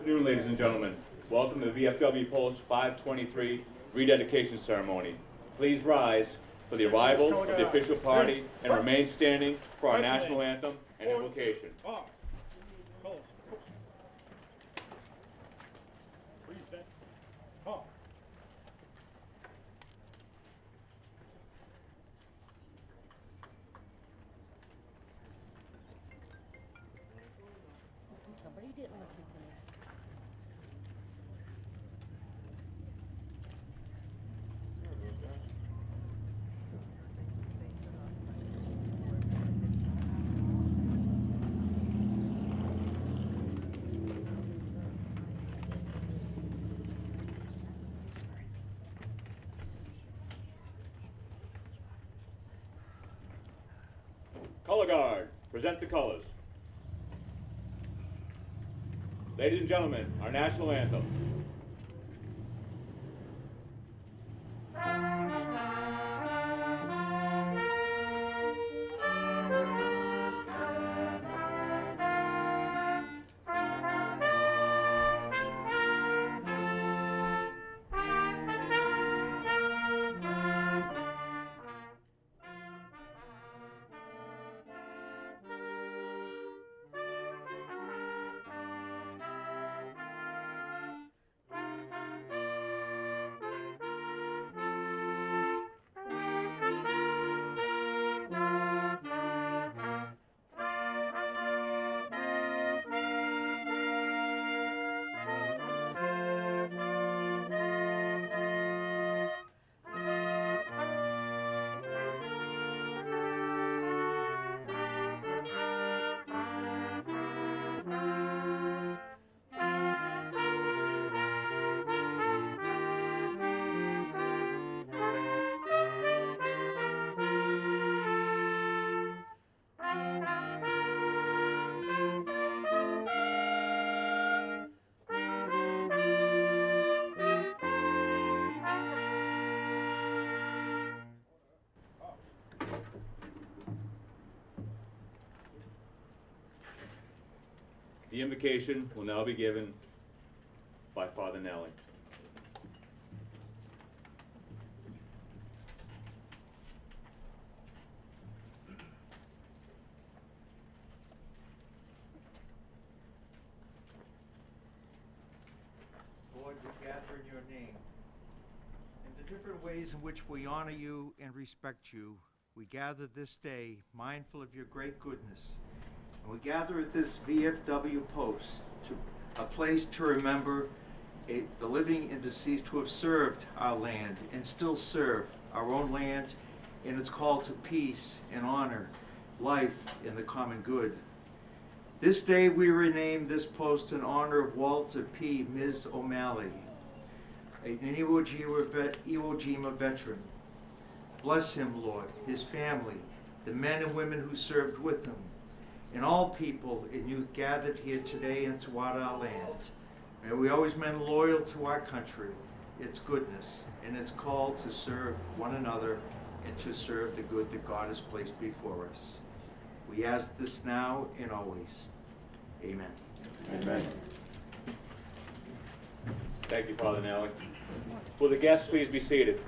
afternoon, ladies and gentlemen. Welcome to the VFW Post 523 rededication ceremony. Please rise for the arrival of the official party and remain standing for our national anthem and invocation. Somebody didn't listen to me. Color Guard, present the colors. Ladies and gentlemen, our national anthem. The invocation will now be given by Father Nelly. Lord, we gather in your name. In the different ways in which we honor you and respect you, we gather this day mindful of your great goodness. And we gather at this VFW post, a place to remember the living and deceased who have served our land and still serve our own land in its call to peace and honor, life, and the common good. This day we rename this post in honor of Walter P. Ms. O'Malley, an Iwo Jima veteran. Bless him, Lord, his family, the men and women who served with him, and all people and youth gathered here today and throughout our land. May we always remain loyal to our country, its goodness, and its call to serve one another and to serve the good that God has placed before us. We ask this now and always. Amen. Amen. Thank you, Father Nelly. Will the guests please be seated?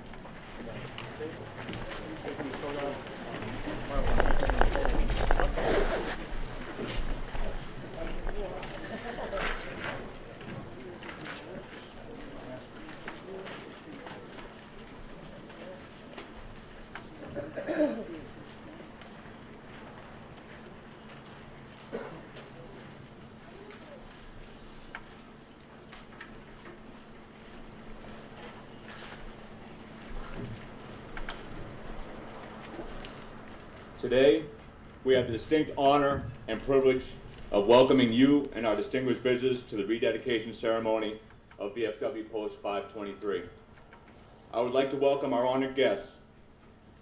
Today, we have the distinct honor and privilege of welcoming you and our distinguished visitors to the rededication ceremony of VFW Post 523. I would like to welcome our honored guests,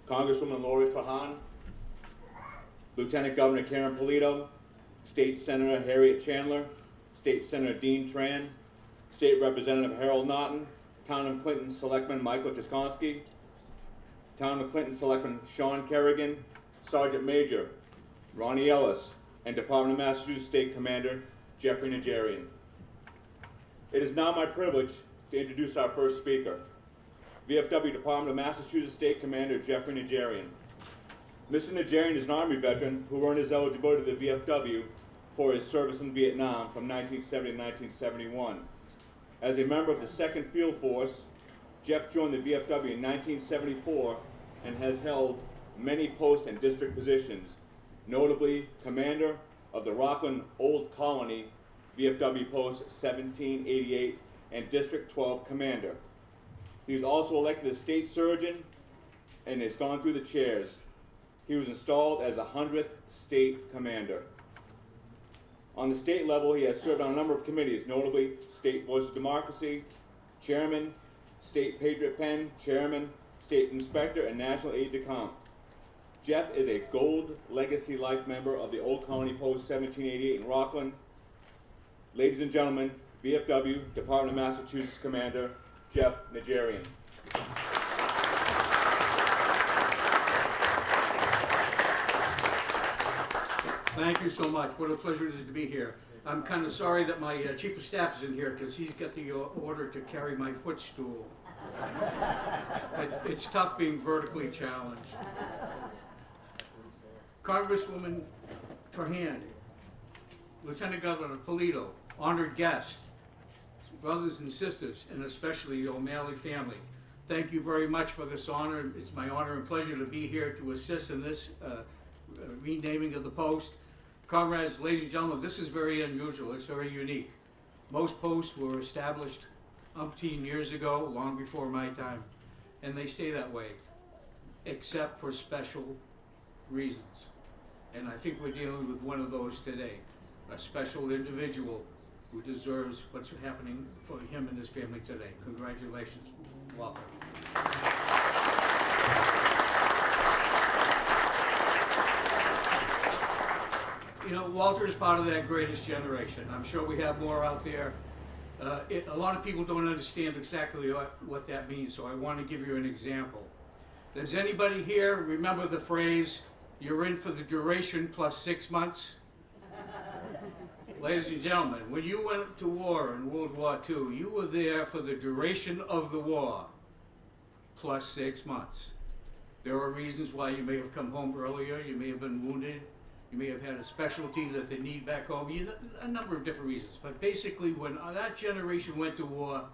Congresswoman Lori Trahan, Lieutenant Governor Karen Polito, State Senator Harriet Chandler, State Senator Dean Tran, State Representative Harold Naughton, Town of Clinton Selectman Michael Jaskowski, Town of Clinton Selectman Sean Kerrigan, Sergeant Major Ronnie Ellis, and Department of Massachusetts State Commander Jeffrey Nigerian. It is now my privilege to introduce our first speaker, VFW Department of Massachusetts State Commander Jeffrey Najarian. Mr. Najarian is an Army veteran who earned his eligibility to the VFW for his service in Vietnam from 1970 to 1971. As a member of the 2nd Field Force, Jeff joined the VFW in 1974 and has held many post and district positions, notably Commander of the Rockland Old Colony, VFW Post 1788, and District 12 Commander. He was also elected as State Surgeon and has gone through the chairs. He was installed as a 100th State Commander. On the state level, he has served on a number of committees, notably State Voice of Democracy, Chairman, State Patriot Pen, Chairman, State Inspector, and National Aide de Camp. Jeff is a Gold Legacy Life member of the Old Colony Post 1788 in Rockland. Ladies and gentlemen, VFW Department of Massachusetts Commander Jeff Najarian. Thank you so much. What a pleasure it is to be here. I'm kind of sorry that my Chief of Staff isn't here because he's got the order to carry my footstool. It's tough being vertically challenged. Congresswoman Torhan, Lieutenant Governor Polito, honored guests, brothers and sisters, and especially the O'Malley family. Thank you very much for this honor. It's my honor and pleasure to be here to assist in this renaming of the post. Comrades, ladies and gentlemen, this is very unusual. It's very unique. Most posts were established umpteen years ago, long before my time, and they stay that way, except for special reasons. And I think we're dealing with one of those today, a special individual who deserves what's happening for him and his family today. Congratulations. Welcome. You know, Walter is part of that greatest generation. I'm sure we have more out there. A lot of people don't understand exactly what that means, so I want to give you an example. Does anybody here remember the phrase, "You're in for the duration plus 6 months"? Ladies and gentlemen, when you went to war in World War II, you were there for the duration of the war plus 6 months. There are reasons why you may have come home earlier, you may have been wounded, you may have had a specialty that they need back home, a number of different reasons. But basically, when that generation went to war,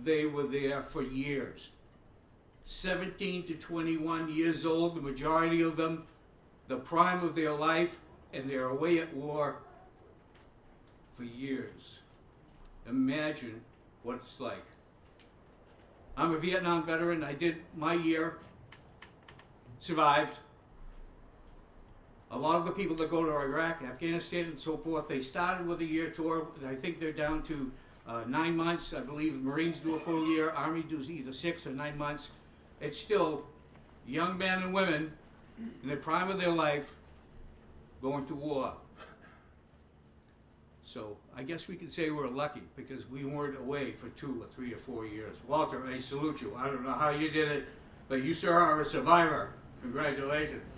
they were there for years. 17 to 21 years old, the majority of them, the prime of their life, and they're away at war for years. Imagine what it's like. I'm a Vietnam veteran. I did my year, survived. A lot of the people that go to Iraq, Afghanistan, and so forth, they started with a year tour. I think they're down to 9 months. I believe Marines do a full year. Army does either 6 or 9 months. It's still young men and women in the prime of their life going to war. So I guess we could say we're lucky because we weren't away for 2 or 3 or 4 years. Walter, I salute you. I don't know how you did it, but you sure are a survivor. Congratulations.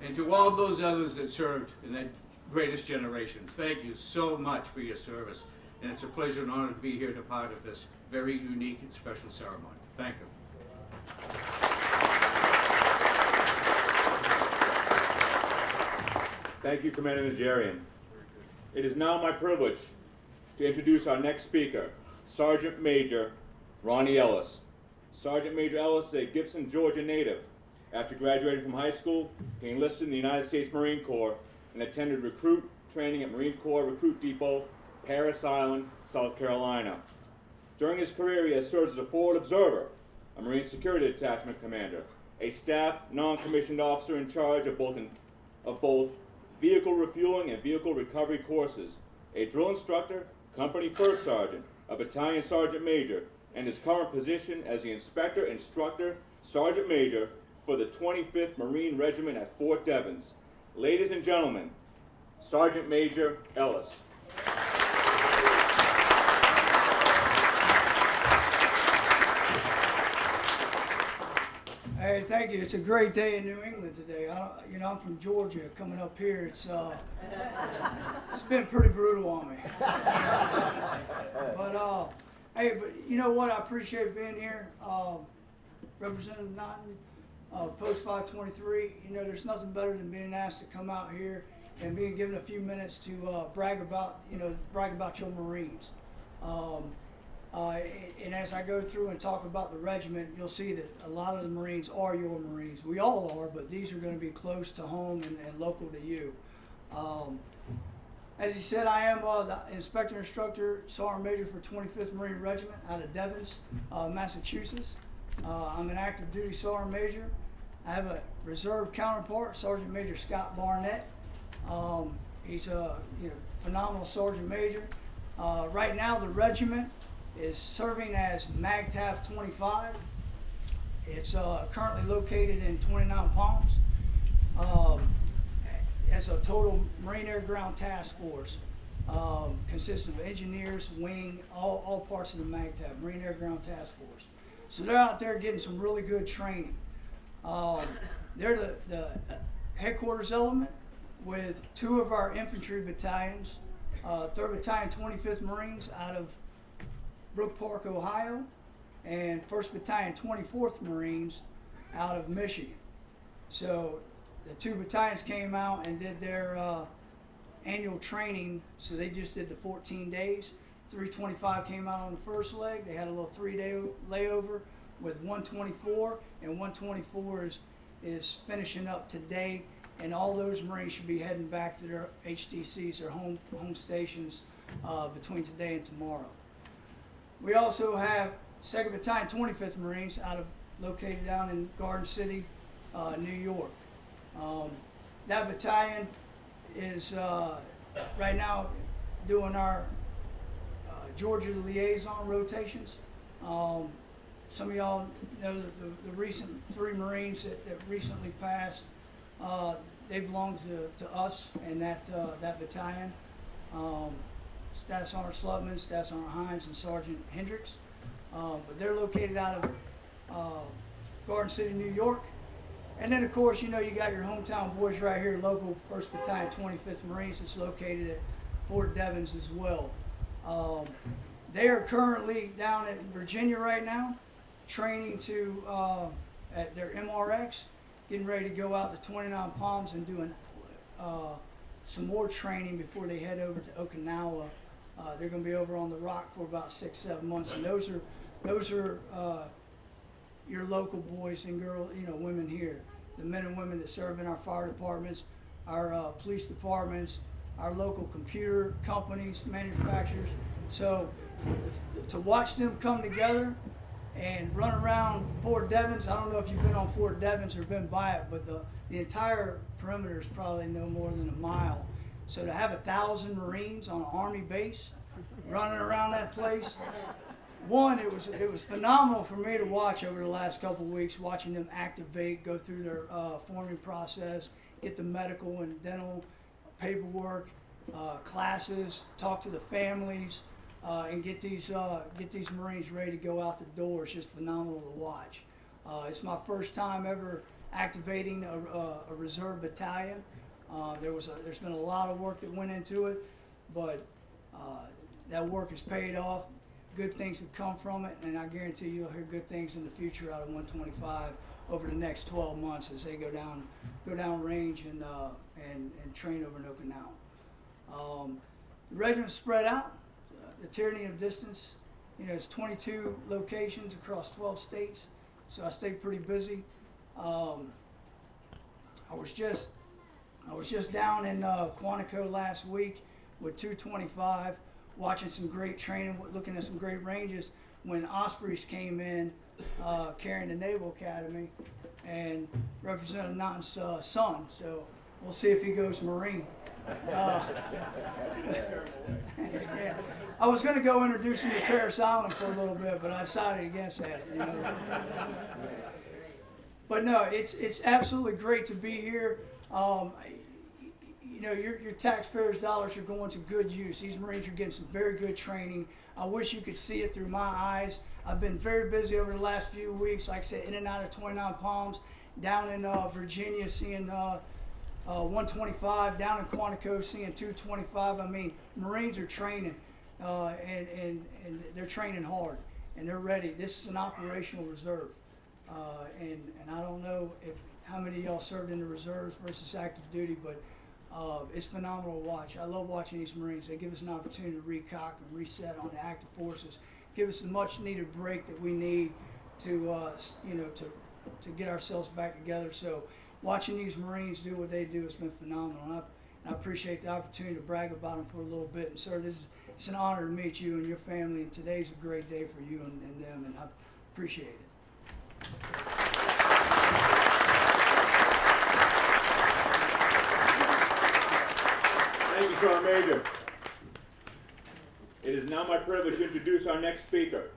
And to all those others that served in that greatest generation, thank you so much for your service. And it's a pleasure and honor to be here to part of this very unique and special ceremony. Thank you. Thank you, Commander Najarian. It is now my privilege to introduce our next speaker, Sergeant Major Ronnie Ellis. Sergeant Major Ellis is a Gibson, Georgia native. After graduating from high school, he enlisted in the United States Marine Corps and attended recruit training at Marine Corps Recruit Depot, Parris Island, South Carolina. During his career, he has served as a forward observer, a Marine Security Detachment Commander, a staff non-commissioned officer in charge of both vehicle refueling and vehicle recovery courses, a drill instructor, company first sergeant, a battalion sergeant major, and his current position as the inspector instructor sergeant major for the 25th Marine Regiment at Fort Devens. Ladies and gentlemen, Sergeant Major Ellis. I Hey, thank you. It's a great day in New England today. I'm from Georgia. Coming up here, it's been pretty brutal on me. But hey, but you know what? I appreciate being here. Representative Naughton, Post 523. You know, there's nothing better than being asked to come out here and being given a few minutes to brag about your Marines. And as I go through and talk about the regiment, you'll see that a lot of the Marines are your Marines. We all are, but these are going to be close to home and local to you. As he said, I am the Inspector Instructor Sergeant Major for 25th Marine Regiment out of Devens, Massachusetts. I'm an active duty Sergeant Major. I have a reserve counterpart, Sergeant Major Scott Barnett. He's a phenomenal Sergeant Major. Right now, the regiment is serving as MAGTAF 25. It's currently located in 29 Palms. As a total Marine Air Ground Task Force, consists of engineers, wing, all parts of the MAGTAF, Marine Air Ground Task Force. So they're out there getting some really good training. They're the headquarters element with two of our infantry battalions, 3rd Battalion 25th Marines out of Brook Park, Ohio, and 1st Battalion 24th Marines out of Michigan. So the two battalions came out and did their annual training, so they just did the 14 days. 325 came out on the first leg. They had a little 3-day layover with 124, and 124 is finishing up today, and all those Marines should be heading back to their HTCs, their home stations, between today and tomorrow. We also have 2nd Battalion 25th Marines located down in Garden City, New York. That battalion is right now doing our Georgia liaison rotations. Some of y'all know the recent 3 Marines that recently passed. They belong to us and that battalion. Staff Sergeant Slutman, Staff Sergeant Hines, and Sergeant Hendricks. But they're located out of Garden City, New York. And then, of course, you got your hometown boys right here, local 1st Battalion 25th Marines that's located at Fort Devens as well. They are currently down in Virginia right now, training at their MRX, getting ready to go out to 29 Palms and doing some more training before they head over to Okinawa. They're going to be over on the Rock for about 6-7 months, and those are your local boys and girls, women here, the men and women that serve in our fire departments, our police departments, our local computer companies, manufacturers. So to watch them come together and run around Fort Devens, I don't know if you've been on Fort Devens or been by it, but the entire perimeter is probably no more than a mile. So to have 1,000 Marines on an Army base running around that place, it was phenomenal for me to watch over the last couple of weeks, watching them activate, go through their forming process, get the medical and dental paperwork, classes, talk to the families, and get these Marines ready to go out the door. It's just phenomenal to watch. It's my first time ever activating a reserve battalion. There's been a lot of work that went into it, but that work has paid off. Good things have come from it, and I guarantee you'll hear good things in the future out of 125 over the next 12 months as they go down range and train over in Okinawa. The regiment's spread out. The tyranny of distance. It's 22 locations across 12 states, so I stay pretty busy. I was just down in Quantico last week with 225, watching some great training, looking at some great ranges when Ospreys came in carrying the Naval Academy and Representative Naughton's son. So we'll see if he goes Marine. Yeah. I was going to go introduce him to Paris Island for a little bit, but I decided against that. But no, it's absolutely great to be here. you know, your taxpayers' dollars are going to good use. These Marines are getting some very good training. I wish you could see it through my eyes. I've been very busy over the last few weeks, like I said, in and out of 29 Palms, down in Virginia seeing 125, down in Quantico seeing 225. I mean, Marines are training, and they're training hard, and they're ready. This is an operational reserve, and I don't know how many of y'all served in the reserves versus active duty, but it's phenomenal to watch. I love watching these Marines. They give us an opportunity to recock and reset on the active forces, give us a much needed break that we need to, to get ourselves back together. So watching these Marines do what they do has been phenomenal. And I appreciate the opportunity to brag about them for a little bit. And sir, it's an honor to meet you and your family. And today's a great day for you and them, and I appreciate it. Thank you, Sergeant Major. It is now my privilege to introduce our next speaker,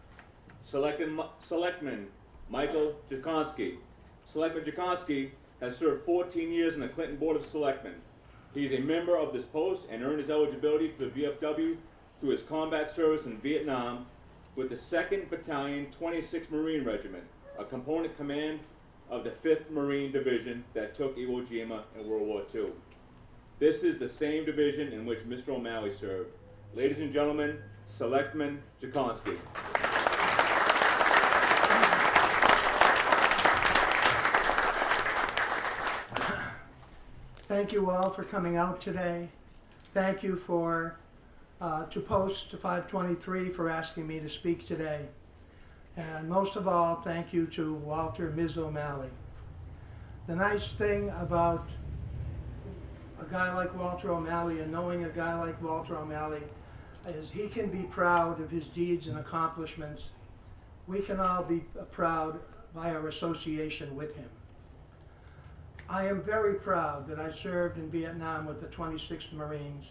Selectman Michael Jakonski. Selectman Jakonski has served 14 years in the Clinton Board of Selectmen. He is a member of this post and earned his eligibility for the VFW through his combat service in Vietnam with the 2nd Battalion, 26th Marine Regiment, a component command of the 5th Marine Division that took Iwo Jima in World War II. This is the same division in which Mr. O'Malley served. Ladies and gentlemen, Selectman Jakonski. Thank you all for coming out today. Thank you to Post 523 for asking me to speak today. And most of all, thank you to Walter Ms. O'Malley. The nice thing about a guy like Walter O'Malley and knowing a guy like Walter O'Malley is he can be proud of his deeds and accomplishments. We can all be proud by our association with him. I am very proud that I served in Vietnam with the 26th Marines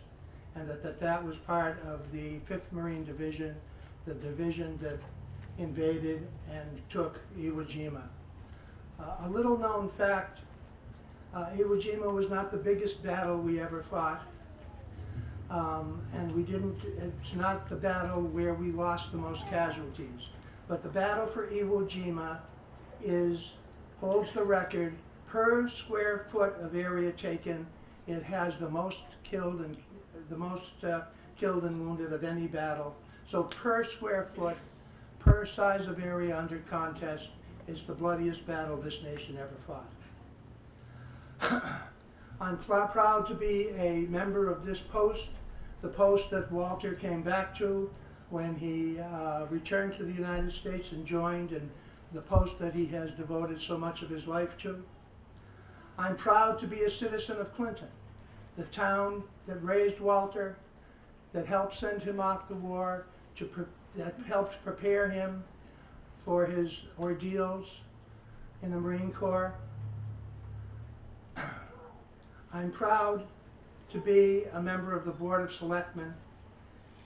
and that was part of the 5th Marine Division, the division that invaded and took Iwo Jima. A little known fact, Iwo Jima was not the biggest battle we ever fought. And it's not the battle where we lost the most casualties. But the battle for Iwo Jima holds the record per square foot of area taken. It has the most killed and wounded of any battle. So per square foot, per size of area under contest, it's the bloodiest battle this nation ever fought. I'm proud to be a member of this post, the post that Walter came back to when he returned to the United States and joined, and the post that he has devoted so much of his life to. I'm proud to be a citizen of Clinton, the town that raised Walter, that helped send him off to war, that helped prepare him for his ordeals in the Marine Corps. I'm proud to be a member of the Board of Selectmen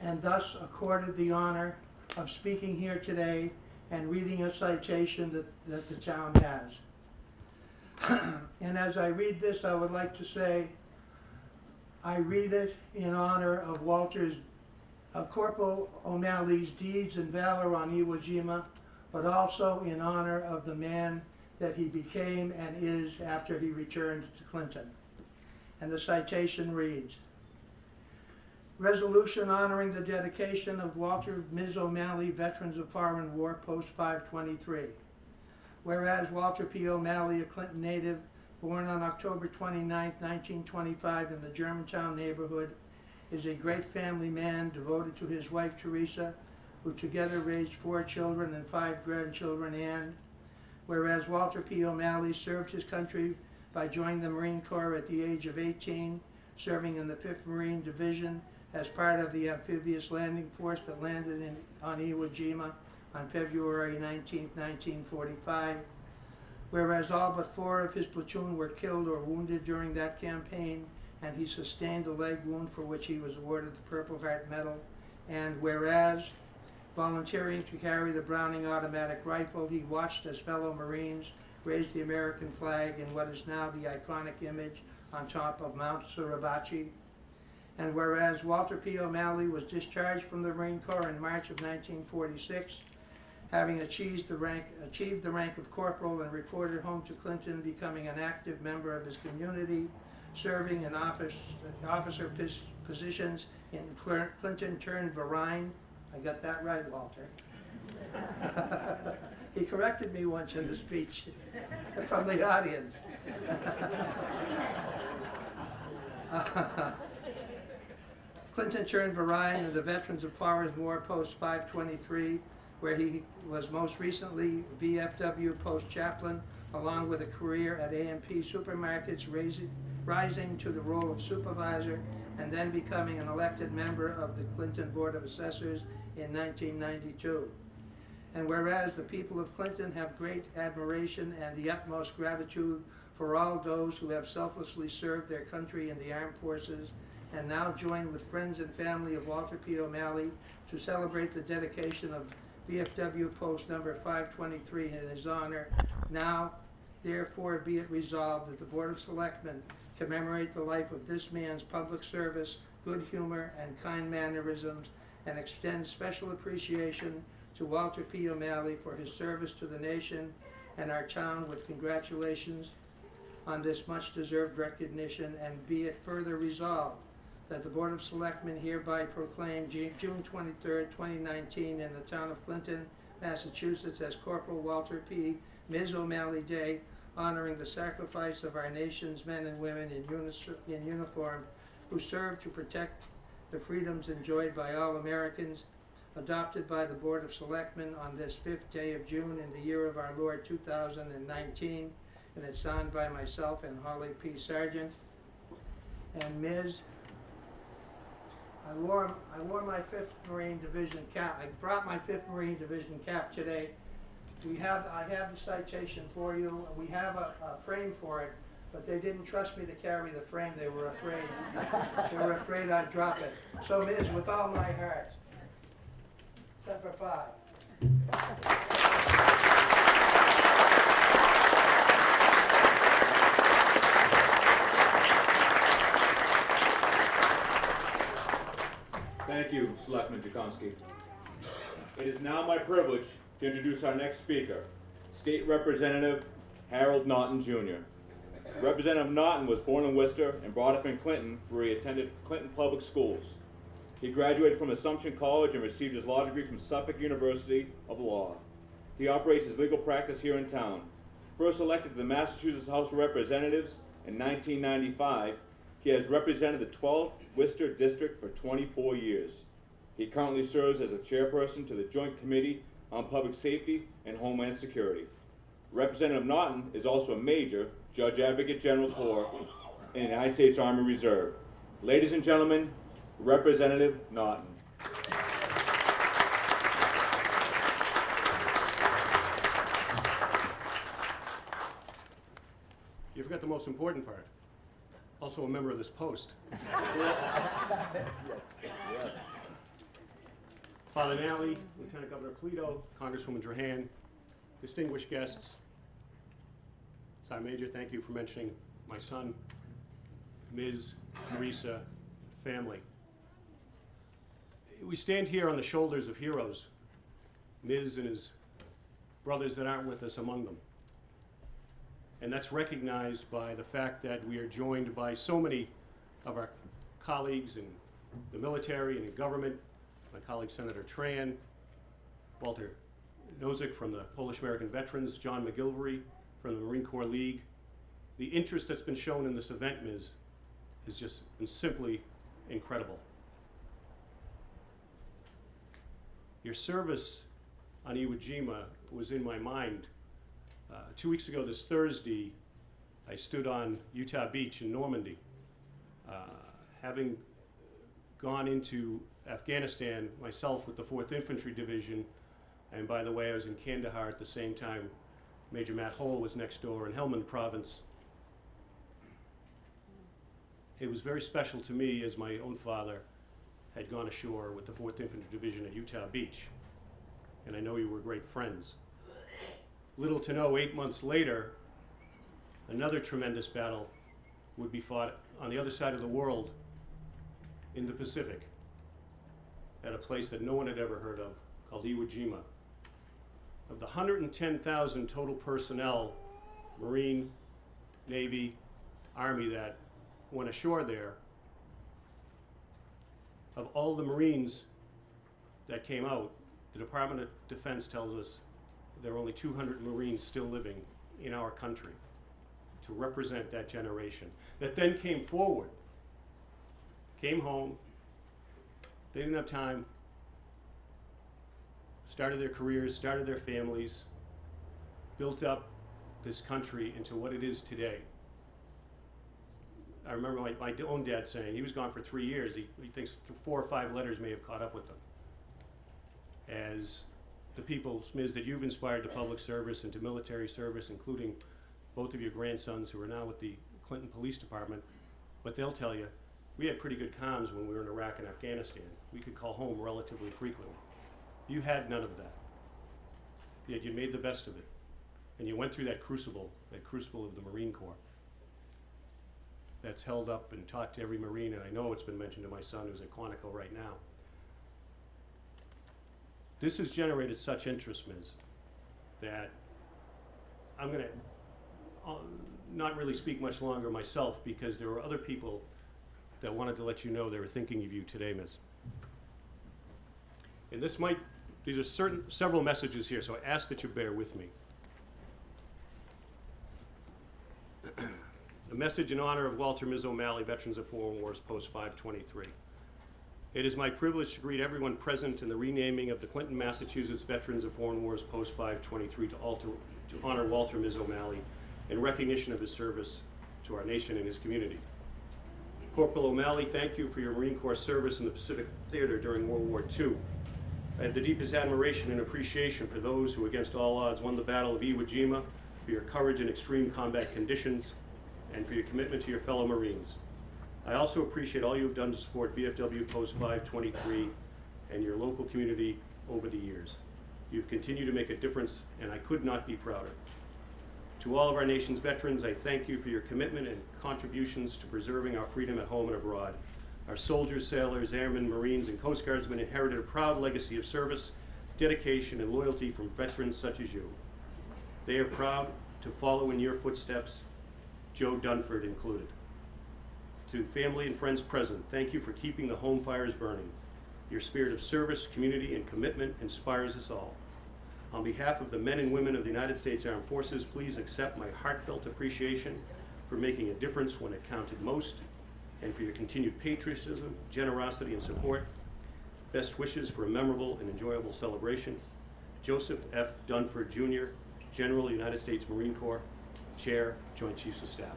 and thus accorded the honor of speaking here today and reading a citation that the town has. And as I read this, I would like to say, I read it in honor of Corporal O'Malley's deeds and valor on Iwo Jima, but also in honor of the man that he became and is after he returned to Clinton. And the citation reads, Resolution honoring the dedication of Walter Ms. O'Malley, Veterans of Foreign War, Post 523. Whereas Walter P. O'Malley, a Clinton native, born on October 29, 1925 in the Germantown neighborhood, is a great family man devoted to his wife Teresa, who together raised 4 children and 5 grandchildren, and whereas Walter P. O'Malley served his country by joining the Marine Corps at the age of 18, serving in the 5th Marine Division as part of the amphibious landing force that landed on Iwo Jima on February 19, 1945, whereas all but 4 of his platoon were killed or wounded during that campaign, and he sustained a leg wound for which he was awarded the Purple Heart Medal, and whereas, volunteering to carry the Browning automatic rifle, he watched as fellow Marines raised the American flag in what is now the iconic image on top of Mount Suribachi. And whereas Walter P. O'Malley was discharged from the Marine Corps in March of 1946, having achieved the rank of corporal and reported home to Clinton, becoming an active member of his community, serving in officer positions in Clinton-turned-Verine. I got that right, Walter. He corrected me once in a speech from the audience. Clinton-turned-Verine and the Veterans of Foreign War Post 523, where he was most recently VFW Post Chaplain, along with a career at AMP Supermarkets, rising to the role of supervisor and then becoming an elected member of the Clinton Board of Assessors in 1992. And whereas the people of Clinton have great admiration and the utmost gratitude for all those who have selflessly served their country in the armed forces and now join with friends and family of Walter P. O'Malley to celebrate the dedication of VFW Post number 523 in his honor, now therefore be it resolved that the Board of Selectmen commemorate the life of this man's public service, good humor, and kind mannerisms, and extend special appreciation to Walter P. O'Malley for his service to the nation and our town with congratulations on this much-deserved recognition, and be it further resolved that the Board of Selectmen hereby proclaim June 23, 2019 in the town of Clinton, Massachusetts as Corporal Walter P. Ms. O'Malley Day, honoring the sacrifice of our nation's men and women in uniform who serve to protect the freedoms enjoyed by all Americans, adopted by the Board of Selectmen on this 5th day of June in the year of our Lord 2019, and it's signed by myself and Holly P. Sargent. And Ms., I wore my 5th Marine Division cap. I brought my 5th Marine Division cap today. I have the citation for you. We have a frame for it, but they didn't trust me to carry the frame. They were afraid I'd drop it. So Ms., with all my heart, Semper Fi. Thank you, Selectman Jakonski. It is now my privilege to introduce our next speaker, State Representative Harold Naughton, Jr. Representative Naughton was born in Worcester and brought up in Clinton, where he attended Clinton Public Schools. He graduated from Assumption College and received his law degree from Suffolk University of Law. He operates his legal practice here in town. First elected to the Massachusetts House of Representatives in 1995, he has represented the 12th Worcester District for 24 years. He currently serves as a chairperson to the Joint Committee on Public Safety and Homeland Security. Representative Naughton is also a Major Judge Advocate General Corps in the United States Army Reserve. Ladies and gentlemen, Representative Naughton. You forgot the most important part. Also a member of this post. Father Nally, Lieutenant Governor Polito, Congresswoman Drahan, distinguished guests. Sergeant Major, thank you for mentioning my son, Ms. Teresa, family. We stand here on the shoulders of heroes, Ms. and his brothers that aren't with us among them. And that's recognized by the fact that we are joined by so many of our colleagues in the military and in government, my colleague Senator Tran, Walter Nozick from the Polish American Veterans, John McGilvery from the Marine Corps League. The interest that's been shown in this event, Ms., has just been simply incredible. Your service on Iwo Jima was in my mind. 2 weeks ago this Thursday, I stood on Utah Beach in Normandy. Having gone into Afghanistan myself with the 4th Infantry Division, and by the way, I was in Kandahar at the same time. Major Matt Hole was next door in Helmand Province. It was very special to me as my own father had gone ashore with the 4th Infantry Division at Utah Beach, and I know you were great friends. Little to know, 8 months later, another tremendous battle would be fought on the other side of the world in the Pacific at a place that no one had ever heard of, called Iwo Jima. Of the 110,000 total personnel, Marine, Navy, Army, that went ashore there, of all the Marines that came out, the Department of Defense tells us there are only 200 Marines still living in our country to represent that generation that then came forward, came home, they didn't have time, started their careers, started their families, built up this country into what it is today. I remember my own dad saying, he was gone for 3 years, he thinks 4 or 5 letters may have caught up with them. As the people, Ms., that you've inspired to public service and to military service, including both of your grandsons who are now with the Clinton Police Department, but they'll tell you, we had pretty good comms when we were in Iraq and Afghanistan. We could call home relatively frequently. You had none of that, yet you made the best of it. And you went through that crucible of the Marine Corps that's held up and taught to every Marine, and I know it's been mentioned to my son who's at Quantico right now. This has generated such interest, Ms., that I'm going to not really speak much longer myself, because there were other people that wanted to let you know they were thinking of you today, Ms. And these are several messages here, so I ask that you bear with me. A message in honor of Walter Ms. O'Malley, Veterans of Foreign Wars, Post 523. It is my privilege to greet everyone present in the renaming of the Clinton, Massachusetts Veterans of Foreign Wars, Post 523 to honor Walter Ms. O'Malley in recognition of his service to our nation and his community. Corporal O'Malley, thank you for your Marine Corps service in the Pacific Theater during World War II. I have the deepest admiration and appreciation for those who, against all odds, won the Battle of Iwo Jima, for your courage in extreme combat conditions, and for your commitment to your fellow Marines. I also appreciate all you have done to support VFW Post 523 and your local community over the years. You've continued to make a difference, and I could not be prouder. To all of our nation's veterans, I thank you for your commitment and contributions to preserving our freedom at home and abroad. Our soldiers, sailors, airmen, Marines, and Coast Guardsmen inherited a proud legacy of service, dedication, and loyalty from veterans such as you. They are proud to follow in your footsteps, Joe Dunford included. To family and friends present, thank you for keeping the home fires burning. Your spirit of service, community, and commitment inspires us all. On behalf of the men and women of the United States Armed Forces, please accept my heartfelt appreciation for making a difference when it counted most, and for your continued patriotism, generosity, and support. Best wishes for a memorable and enjoyable celebration. Joseph F. Dunford, Jr., General, United States Marine Corps, Chair, Joint Chiefs of Staff.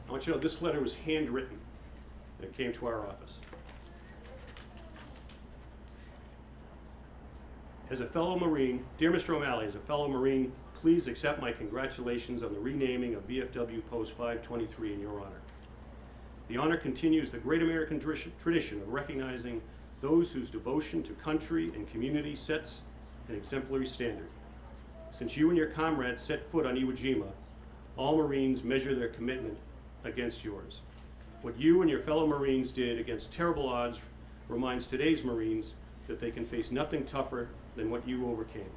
I want you to know this letter was handwritten and it came to our office. As a fellow Marine, dear Mr. O'Malley, as a fellow Marine, please accept my congratulations on the renaming of VFW Post 523 in your honor. The honor continues the great American tradition of recognizing those whose devotion to country and community sets an exemplary standard. Since you and your comrades set foot on Iwo Jima, all Marines measure their commitment against yours. What you and your fellow Marines did against terrible odds reminds today's Marines that they can face nothing tougher than what you overcame.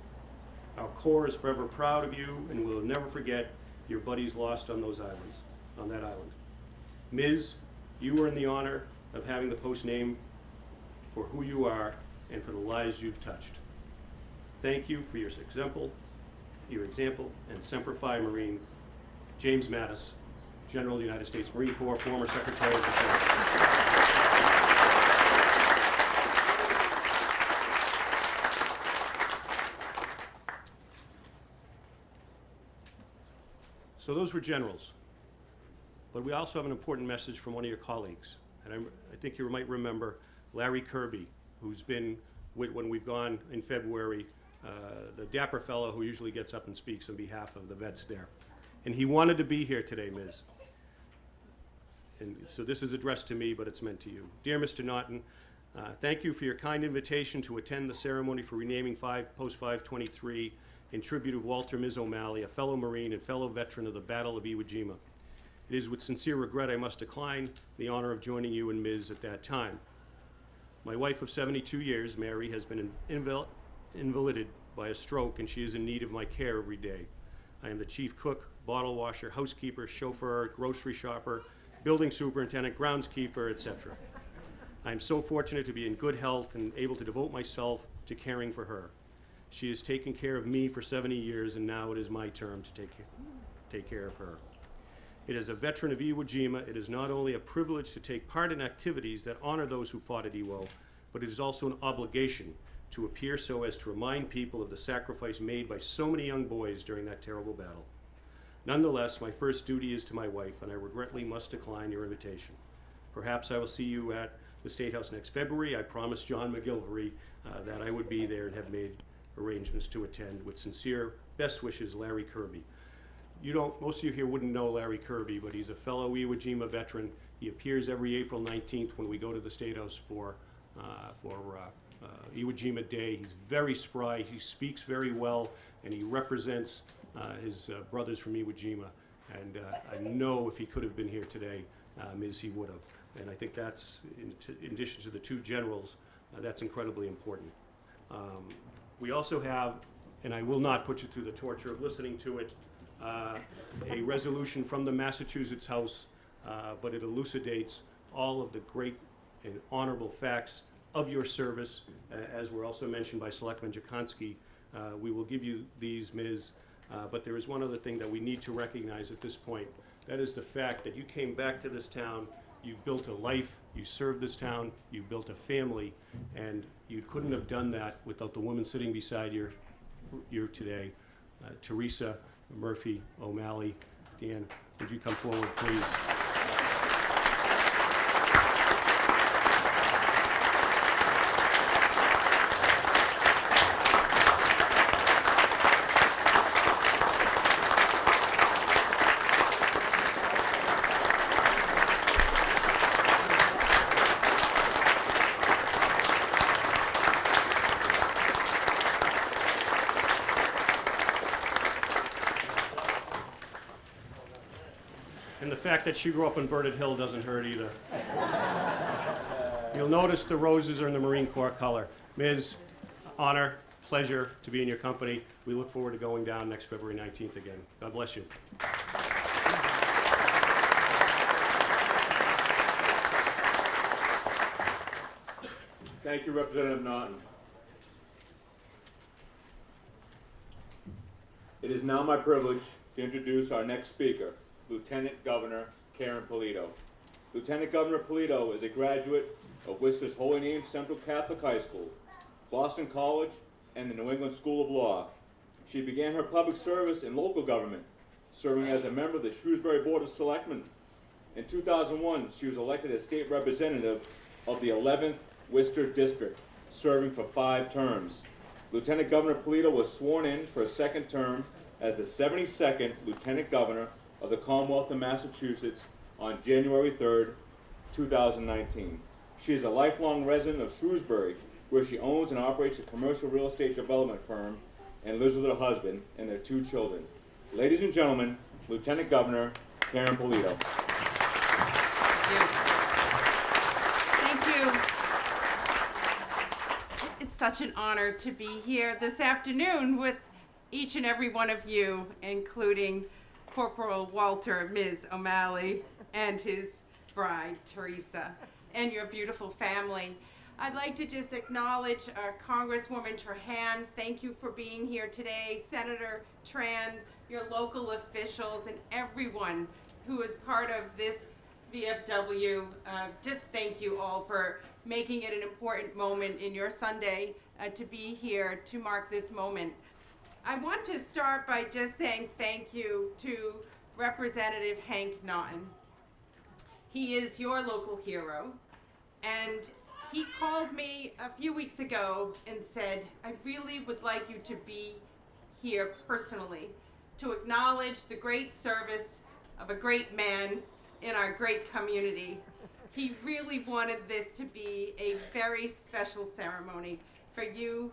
Our Corps is forever proud of you, and we'll never forget your buddies lost on those islands, on that island. Ms., you are in the honor of having the post named for who you are and for the lives you've touched. Thank you for your example, and Semper Fi Marine, James Mattis, General of the United States Marine Corps, former Secretary of Defense. So those were generals. But we also have an important message from one of your colleagues. And I think you might remember Larry Kirby, who's been, when we've gone in February, the dapper fellow who usually gets up and speaks on behalf of the vets there. And he wanted to be here today, Ms. And so this is addressed to me, but it's meant to you. Dear Mr. Naughton, thank you for your kind invitation to attend the ceremony for renaming Post 523 in tribute of Walter Ms. O'Malley, a fellow Marine and fellow veteran of the Battle of Iwo Jima. It is with sincere regret I must decline the honor of joining you and Ms. at that time. My wife of 72 years, Mary, has been invalided by a stroke, and she is in need of my care every day. I am the chief cook, bottle washer, housekeeper, chauffeur, grocery shopper, building superintendent, groundskeeper, etc. I am so fortunate to be in good health and able to devote myself to caring for her. She has taken care of me for 70 years, and now it is my turn to take care of her. It as a veteran of Iwo Jima, it is not only a privilege to take part in activities that honor those who fought at Iwo, but it is also an obligation to appear so as to remind people of the sacrifice made by so many young boys during that terrible battle. Nonetheless, my first duty is to my wife, and I regretfully must decline your invitation. Perhaps I will see you at the State House next February. I promised John McGilvery that I would be there and have made arrangements to attend. With sincere best wishes, Larry Kirby. Most of you here wouldn't know Larry Kirby, but he's a fellow Iwo Jima veteran. He appears every April 19th when we go to the State House for Iwo Jima Day. He's very spry, he speaks very well, and he represents his brothers from Iwo Jima. And I know if he could have been here today, Ms. he would have. And I think that's, in addition to the two generals, that's incredibly important. We also have, and I will not put you through the torture of listening to it, a resolution from the Massachusetts House, but it elucidates all of the great and honorable facts of your service, as were also mentioned by Selectman Jakonski. We will give you these, Ms., but there is one other thing that we need to recognize at this point. That is the fact that you came back to this town, you built a life, you served this town, you built a family, and you couldn't have done that without the woman sitting beside you today, Teresa Murphy O'Malley. Dan, would you come forward, please? And the fact that she grew up in Burnett Hill doesn't hurt either. You'll notice the roses are in the Marine Corps color. Ms., honor, pleasure to be in your company. We look forward to going down next February 19th again. God bless you. Thank you, Representative Naughton. It is now my privilege to introduce our next speaker, Lieutenant Governor Karen Polito. Lieutenant Governor Polito is a graduate of Worcester's Holy Name Central Catholic High School, Boston College, and the New England School of Law. She began her public service in local government, serving as a member of the Shrewsbury Board of Selectmen. In 2001, she was elected as state representative of the 11th Worcester District, serving for 5 terms. Lieutenant Governor Polito was sworn in for a second term as the 72nd Lieutenant Governor of the Commonwealth of Massachusetts on January 3rd, 2019. She is a lifelong resident of Shrewsbury, where she owns and operates a commercial real estate development firm and lives with her husband and their 2 children. Ladies and gentlemen, Lieutenant Governor Karen Polito. Thank you. It's such an honor to be here this afternoon with each and every one of you, including Corporal Walter Ms. O'Malley and his bride, Teresa, and your beautiful family. I'd like to just acknowledge Congresswoman Trahan. Thank you for being here today. Senator Tran, your local officials, and everyone who is part of this VFW. Just thank you all for making it an important moment in your Sunday to be here to mark this moment. I want to start by just saying thank you to Representative Hank Naughton. He is your local hero, and he called me a few weeks ago and said, I really would like you to be here personally to acknowledge the great service of a great man in our great community. He really wanted this to be a very special ceremony for you,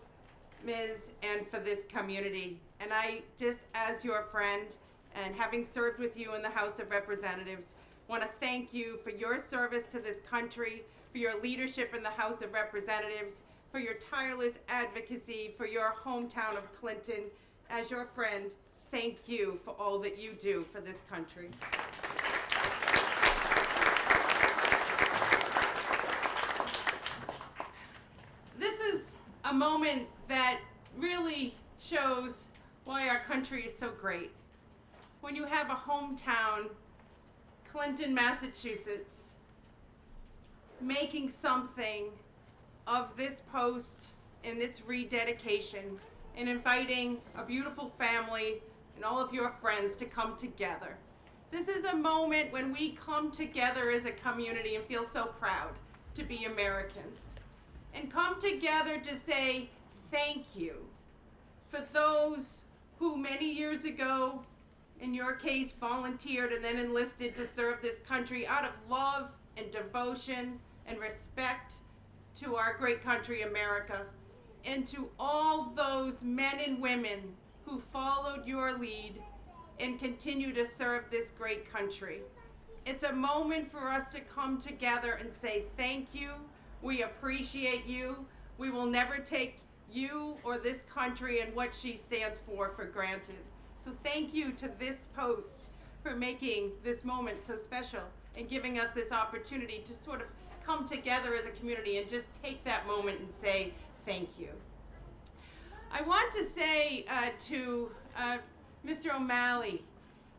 Ms., and for this community. And I, just as your friend and having served with you in the House of Representatives, want to thank you for your service to this country, for your leadership in the House of Representatives, for your tireless advocacy for your hometown of Clinton. As your friend, thank you for all that you do for this country. This is a moment that really shows why our country is so great. When you have a hometown, Clinton, Massachusetts, making something of this post and its rededication and inviting a beautiful family and all of your friends to come together. This is a moment when we come together as a community and feel so proud to be Americans and come together to say thank you for those who many years ago, in your case, volunteered and then enlisted to serve this country out of love and devotion and respect to our great country, America, and to all those men and women who followed your lead and continue to serve this great country. It's a moment for us to come together and say thank you. We appreciate you. We will never take you or this country and what she stands for granted. So thank you to this post for making this moment so special and giving us this opportunity to sort of come together as a community and just take that moment and say thank you. I want to say to Mr. O'Malley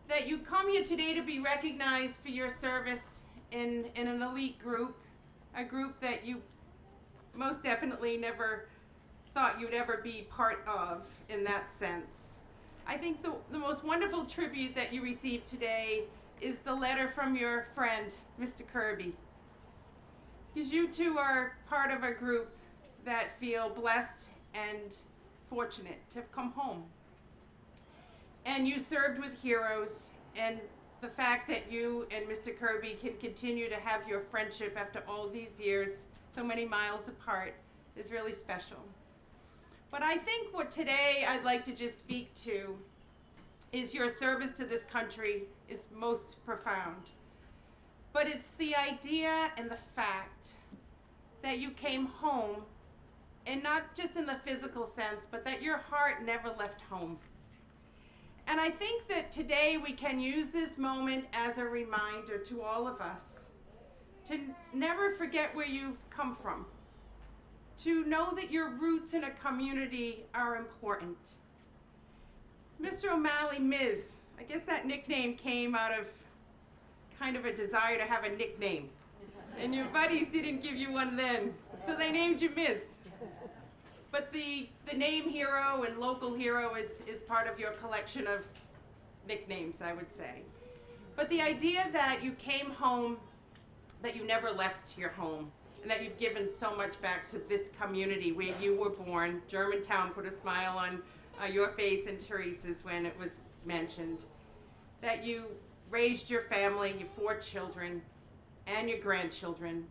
that you come here today to be recognized for your service in an elite group, a group that you most definitely never thought you'd ever be part of in that sense. I think the most wonderful tribute that you received today is the letter from your friend, Mr. Kirby. Because you two are part of a group that feel blessed and fortunate to have come home. And you served with heroes, and the fact that you and Mr. Kirby can continue to have your friendship after all these years, so many miles apart, is really special. But I think what today I'd like to just speak to is your service to this country is most profound. But it's the idea and the fact that you came home, and not just in the physical sense, but that your heart never left home. And I think that today we can use this moment as a reminder to all of us to never forget where you've come from, to know that your roots in a community are important. Mr. O'Malley, Ms., I guess that nickname came out of kind of a desire to have a nickname. And your buddies didn't give you one then, so they named you Ms. But the name hero and local hero is part of your collection of nicknames, I would say. But the idea that you came home, that you never left your home, and that you've given so much back to this community where you were born. Germantown put a smile on your face and Teresa's when it was mentioned. That you raised your family, your 4 children, and your grandchildren,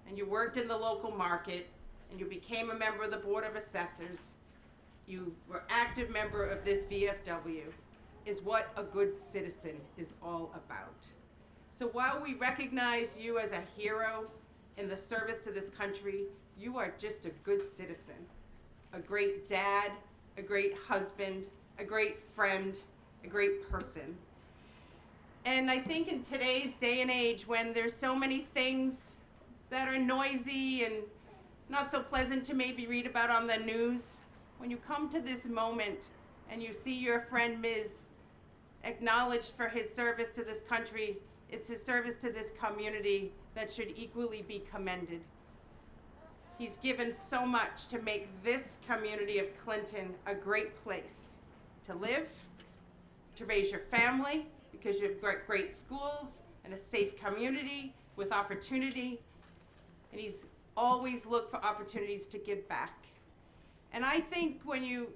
and you worked in the local market, and you became a member of the Board of Assessors. You were active member of this VFW, is what a good citizen is all about. So while we recognize you as a hero in the service to this country, you are just a good citizen, a great dad, a great husband, a great friend, a great person. And I think in today's day and age, when there's so many things that are noisy and not so pleasant to maybe read about on the news, when you come to this moment and you see your friend Ms. acknowledged for his service to this country, it's his service to this community that should equally be commended. He's given so much to make this community of Clinton a great place to live, to raise your family, because you've got great schools and a safe community with opportunity. And he's always looked for opportunities to give back. And I think when you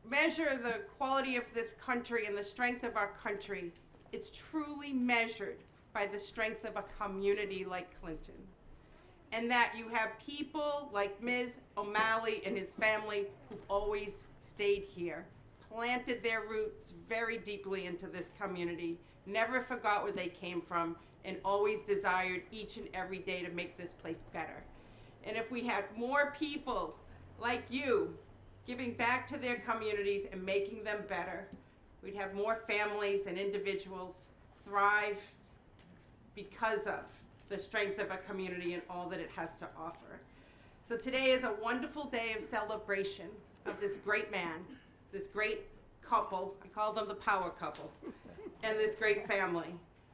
measure the quality of this country and the strength of our country, it's truly measured by the strength of a community like Clinton. And that you have people like Ms. O'Malley and his family who've always stayed here, planted their roots very deeply into this community, never forgot where they came from, and always desired each and every day to make this place better. And if we had more people like you giving back to their communities and making them better, we'd have more families and individuals thrive because of the strength of a community and all that it has to offer. So today is a wonderful day of celebration of this great man, this great couple, I call them the power couple, and this great family.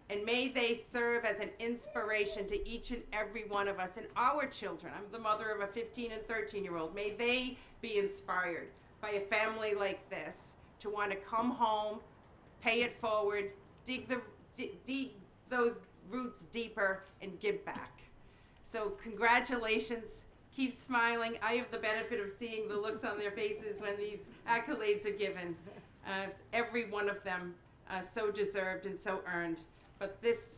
And may they serve as an inspiration to each and every one of us and our children. I'm the mother of a 15 and 13-year-old. May they be inspired by a family like this to want to come home, pay it forward, dig those roots deeper, and give back. So congratulations. Keep smiling. I have the benefit of seeing the looks on their faces when these accolades are given. Every one of them so deserved and so earned. But this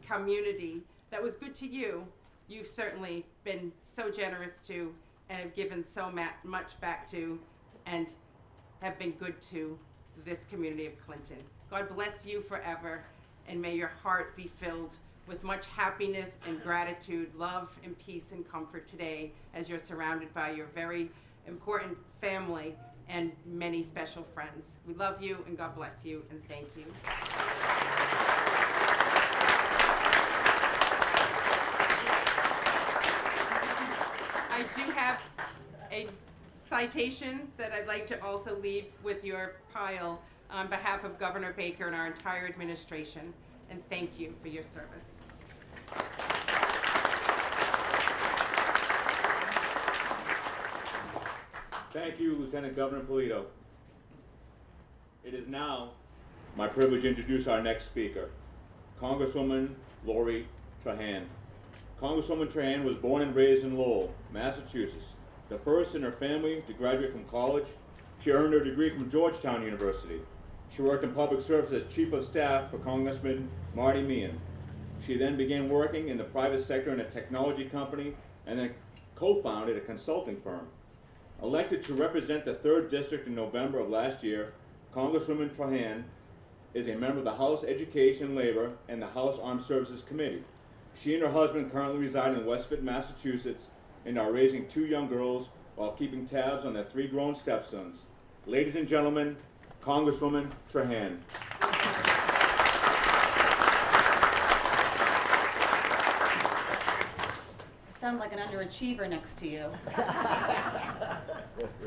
community that was good to you, you've certainly been so generous to and have given so much back to and have been good to this community of Clinton. God bless you forever, and may your heart be filled with much happiness and gratitude, love and peace and comfort today as you're surrounded by your very important family and many special friends. We love you, and God bless you, and thank you. I do have a citation that I'd like to also leave with your pile on behalf of Governor Baker and our entire administration, and thank you for your service. Thank you, Lieutenant Governor Polito. It is now my privilege to introduce our next speaker, Congresswoman Lori Trahan. Congresswoman Trahan was born and raised in Lowell, Massachusetts, the first in her family to graduate from college. She earned her degree from Georgetown University. She worked in public service as Chief of Staff for Congressman Marty Meehan. She then began working in the private sector in a technology company and then co-founded a consulting firm. Elected to represent the 3rd District in November of last year, Congresswoman Trahan is a member of the House Education, Labor, and the House Armed Services Committee. She and her husband currently reside in Westford, Massachusetts, and are raising 2 young girls while keeping tabs on their 3 grown stepsons. Ladies and gentlemen, Congresswoman Trahan. I sound like an underachiever next to you.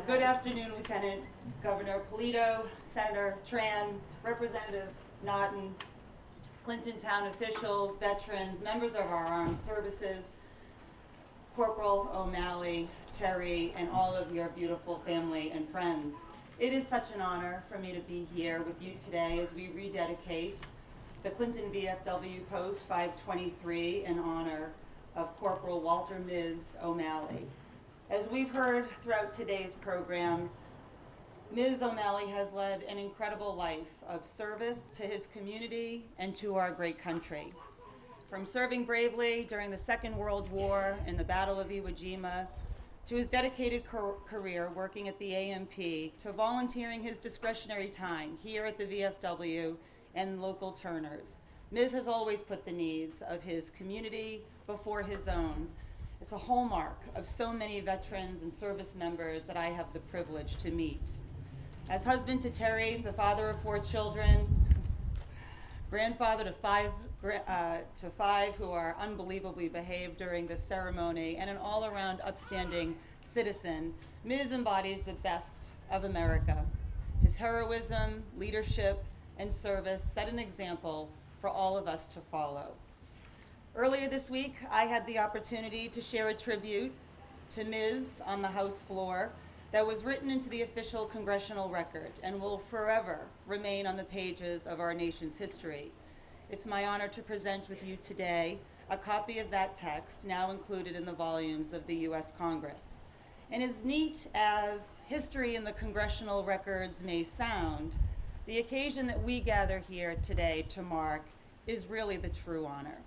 Good afternoon, Lieutenant Governor Polito, Senator Tran, Representative Naughton, Clinton Town officials, veterans, members of our armed services, Corporal O'Malley, Terry, and all of your beautiful family and friends. It is such an honor for me to be here with you today as we rededicate the Clinton VFW Post 523 in honor of Corporal Walter Ms. O'Malley. As we've heard throughout today's program, Ms. O'Malley has led an incredible life of service to his community and to our great country. From serving bravely during the Second World War in the Battle of Iwo Jima, to his dedicated career working at the AMP, to volunteering his discretionary time here at the VFW and local Turners, Ms. has always put the needs of his community before his own. It's a hallmark of so many veterans and service members that I have the privilege to meet. As husband to Terry, the father of 4 children, grandfather to five who are unbelievably behaved during this ceremony, and an all-around upstanding citizen, Ms. embodies the best of America. His heroism, leadership, and service set an example for all of us to follow. Earlier this week, I had the opportunity to share a tribute to Ms. on the House floor that was written into the official congressional record and will forever remain on the pages of our nation's history. It's my honor to present with you today a copy of that text, now included in the volumes of the U.S. Congress. And as neat as history in the congressional records may sound, the occasion that we gather here today to mark is really the true honor.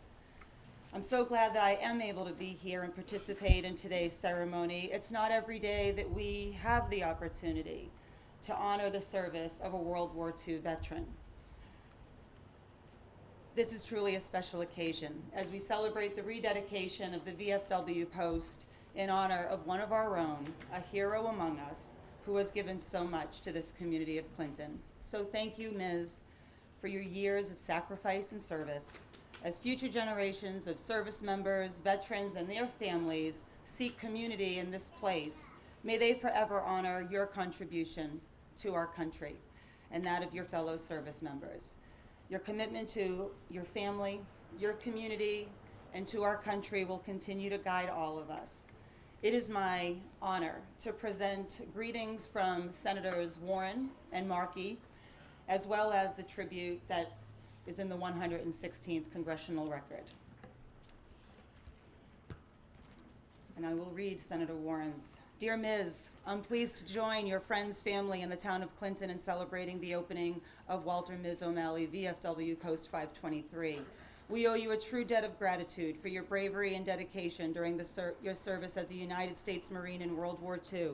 I'm so glad that I am able to be here and participate in today's ceremony. It's not every day that we have the opportunity to honor the service of a World War II veteran. This is truly a special occasion as we celebrate the rededication of the VFW post in honor of one of our own, a hero among us, who has given so much to this community of Clinton. So thank you, Ms., for your years of sacrifice and service. As future generations of service members, veterans, and their families seek community in this place, may they forever honor your contribution to our country and that of your fellow service members. Your commitment to your family, your community, and to our country will continue to guide all of us. It is my honor to present greetings from Senators Warren and Markey, as well as the tribute that is in the 116th Congressional Record. And I will read Senator Warren's. Dear Ms., I'm pleased to join your friends, family, and the town of Clinton in celebrating the opening of Walter Ms. O'Malley VFW Post 523. We owe you a true debt of gratitude for your bravery and dedication during your service as a United States Marine in World War II.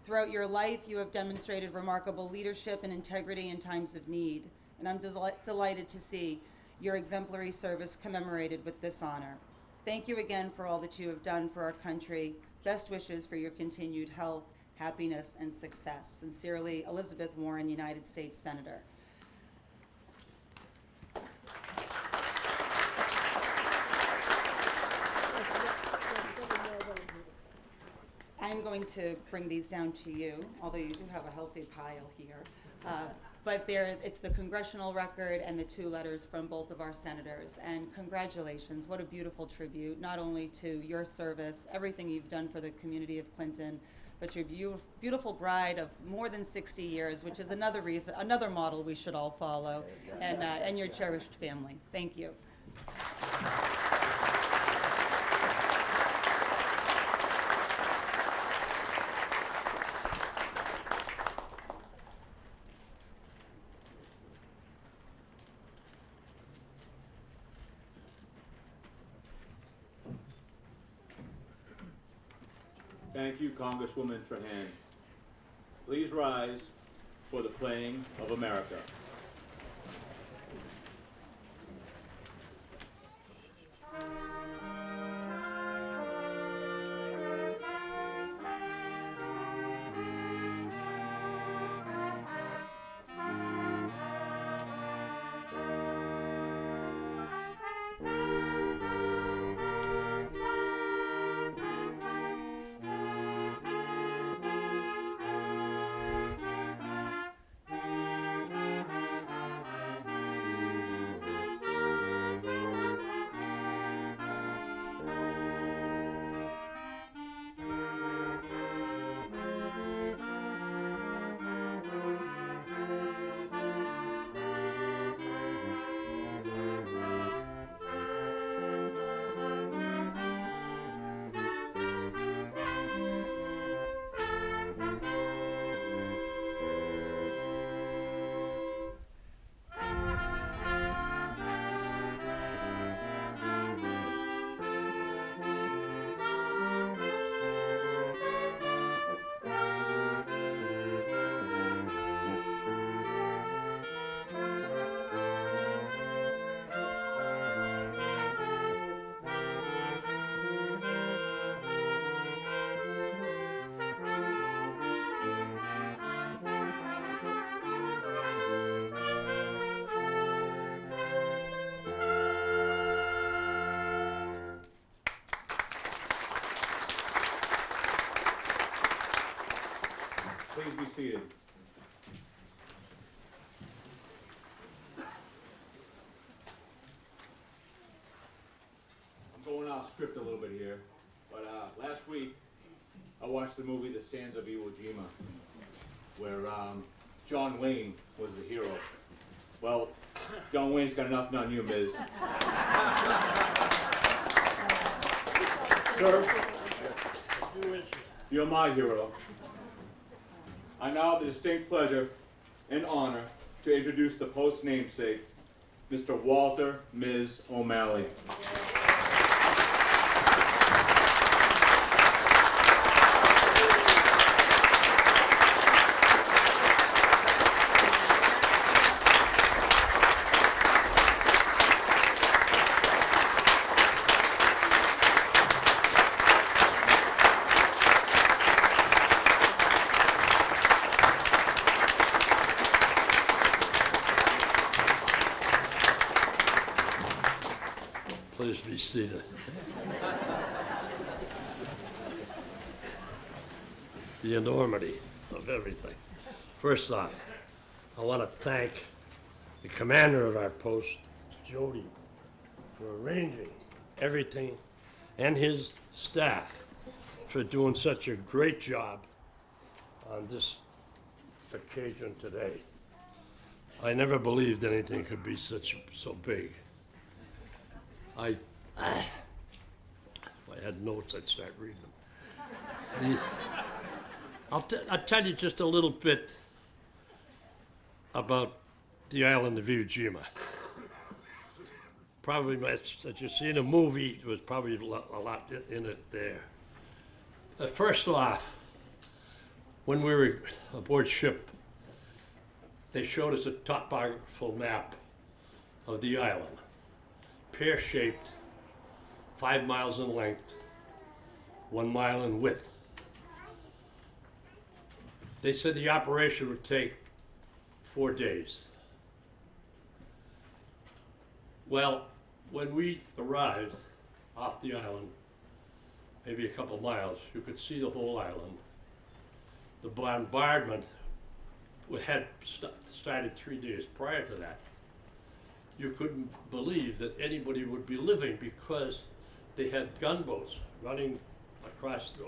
Throughout your life, you have demonstrated remarkable leadership and integrity in times of need, and I'm delighted to see your exemplary service commemorated with this honor. Thank you again for all that you have done for our country. Best wishes for your continued health, happiness, and success. Sincerely, Elizabeth Warren, United States Senator. I'm going to bring these down to you, although you do have a healthy pile here. But it's the congressional record and the 2 letters from both of our senators. And congratulations, what a beautiful tribute, not only to your service, everything you've done for the community of Clinton, but your beautiful bride of more than 60 years, which is another model we should all follow, and your cherished family. Thank you. Thank you, Congresswoman Trahan. Please rise for the playing of America. Please be seated. I'm going off script a little bit here, but last week I watched the movie The Sands of Iwo Jima, where John Wayne was the hero. Well, John Wayne's got nothing on you, Ms. Sir, you're my hero. I now have the distinct pleasure and honor to introduce the post namesake, Mr. Walter, Ms. O'Malley. Please be seated. The enormity of everything. First off, I want to thank the commander of our post, Jody, for arranging everything, and his staff for doing such a great job on this occasion today. I never believed anything could be so big. If I had notes, I'd start reading them. I'll tell you just a little bit about the island of Iwo Jima. Probably, as you see in a movie, there was probably a lot in it there. First off, when we were aboard ship, they showed us a topographical map of the island. Pear-shaped, 5 miles in length, 1 mile in width. They said the operation would take 4 days. Well, when we arrived off the island, maybe a couple miles, you could see the whole island. The bombardment had started 3 days prior to that. You couldn't believe that anybody would be living because they had gunboats running across the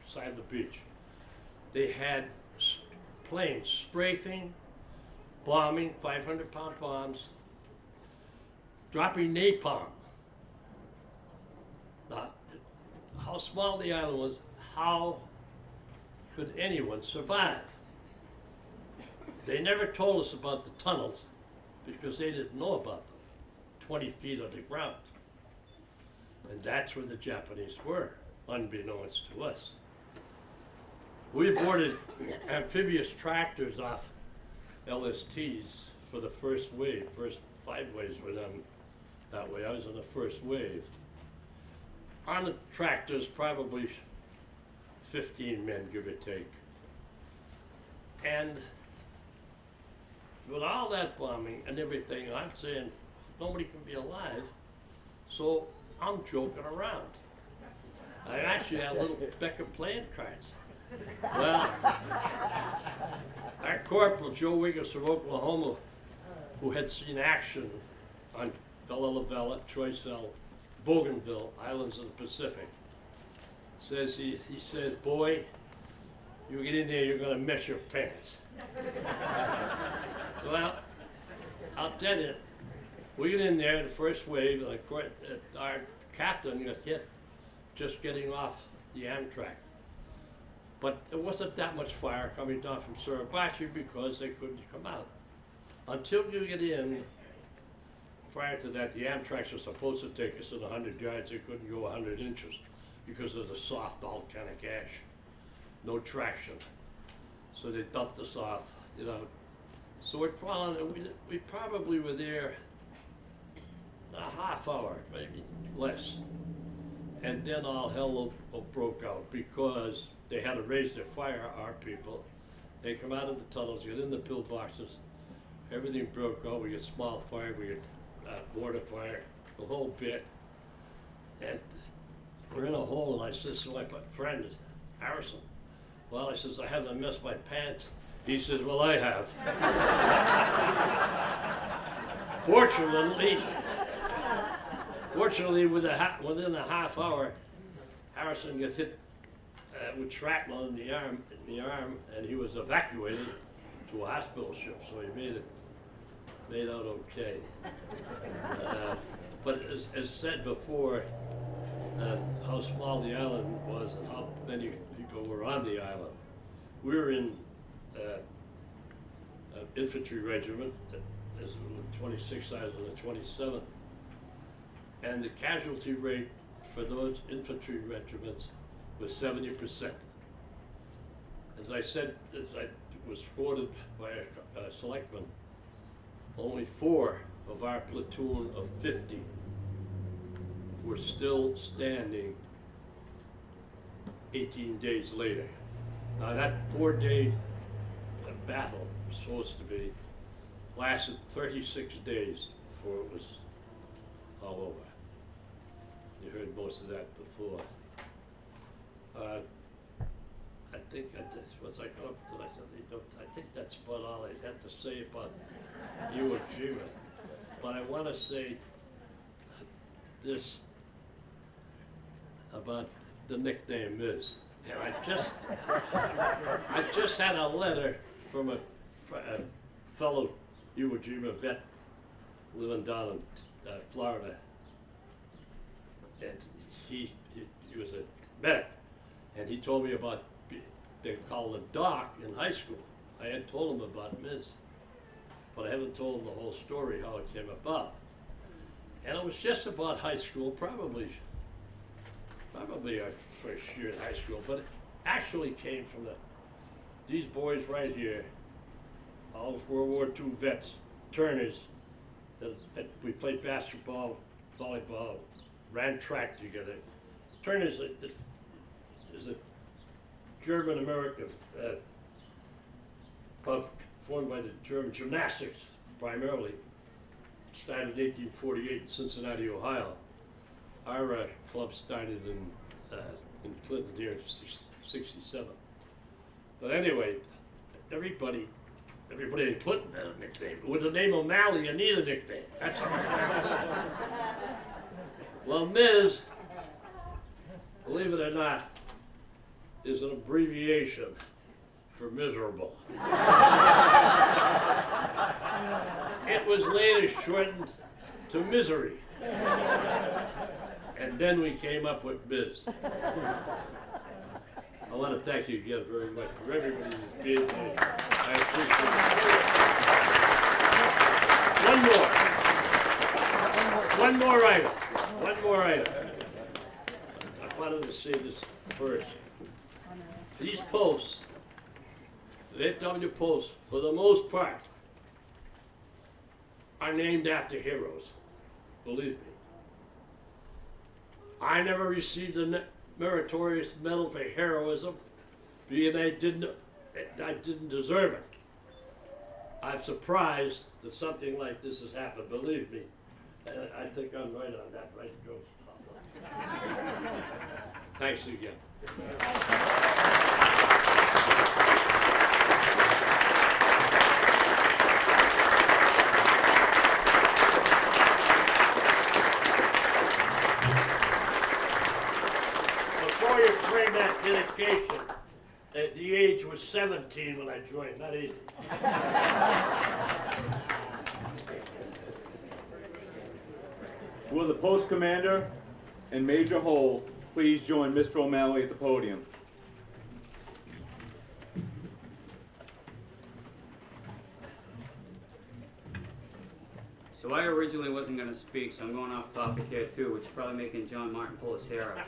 side of the beach. They had planes strafing, bombing, 500-pound bombs, dropping napalm. Now, how small the island was, how could anyone survive? They never told us about the tunnels, because they didn't know about them, 20 feet underground. And that's where the Japanese were, unbeknownst to us. We boarded amphibious tractors off LSTs for the first wave. First 5 waves were done that way. I was in the first wave. On the tractors, probably 15 men, give or take. And with all that bombing and everything, I'm saying nobody can be alive, so I'm joking around. I actually had a little deck of playing cards. Well, our corporal, Joe Wiggins from Oklahoma, who had seen action on Bella Lavella, Choiseul, Bougainville, islands of the Pacific, says he says, boy, you get in there, you're gonna miss your pants. Well, I'll tell you, we get in there, the first wave, and our captain got hit just getting off the Amtrak. But there wasn't that much fire coming down from Suribachi because they couldn't come out. Until you get in, prior to that, the Amtraks were supposed to take us in 100 yards. They couldn't go 100 inches because of the soft volcanic ash. No traction. So they dumped us off, you know. So we're crawling, and we probably were there a half hour, maybe less. And then all hell broke out because they had to raise their fire, our people. They come out of the tunnels, get in the pillboxes, everything broke out. We get small fire, we get mortar fire, the whole bit. And we're in a hole, and I says to my friend, Harrison, well, I says, I haven't missed my pants. He says, well, I have. Fortunately, within a half hour, Harrison got hit with shrapnel in the arm, and he was evacuated to a hospital ship. So he made out okay. But as said before, how small the island was and how many people were on the island. We were in an infantry regiment, as the 26th, I was on the 27th. And the casualty rate for those infantry regiments was 70%. As I said, as I was quoted by a selectman, only 4 of our platoon of 50 were still standing 18 days later. Now that 4-day battle was supposed to be, lasted 36 days before it was all over. You heard most of that before. I think once I got up to that, I think that's about all I had to say about Iwo Jima. But I want to say this about the nickname Miz. And I just had a letter from a fellow Iwo Jima vet living down in Florida, and he was a medic, and he told me about they called a doc in high school. I had told him about Miz, but I haven't told him the whole story, how it came about. And it was just about high school, probably our first year in high school, but it actually came from these boys right here, all of World War II vets, Turners, that we played basketball, volleyball, ran track together. Turners is a German-American club formed by the German gymnastics, primarily. Started in 1848 in Cincinnati, Ohio. Our club started in Clinton here in '67. But anyway, everybody in Clinton had a nickname. With the name O'Malley, you need a nickname. That's all. Well, Miz, believe it or not, is an abbreviation for miserable. It was later shortened to misery. And then we came up with Miz. I want to thank you again very much for everybody who's being here. I appreciate it. One more item. I wanted to say this first. These posts, the VFW posts, for the most part, are named after heroes. Believe me. I never received a meritorious medal for heroism, being I didn't deserve it. I'm surprised that something like this has happened. Believe me, I think I'm right on that, right, Joe? Thanks again. Before you frame that dedication, the age was 17 when I joined, not 80. Will the post commander and Major Hole please join Mr. O'Malley at the podium? So I originally wasn't going to speak, so I'm going off topic here too, which is probably making John Martin pull his hair out.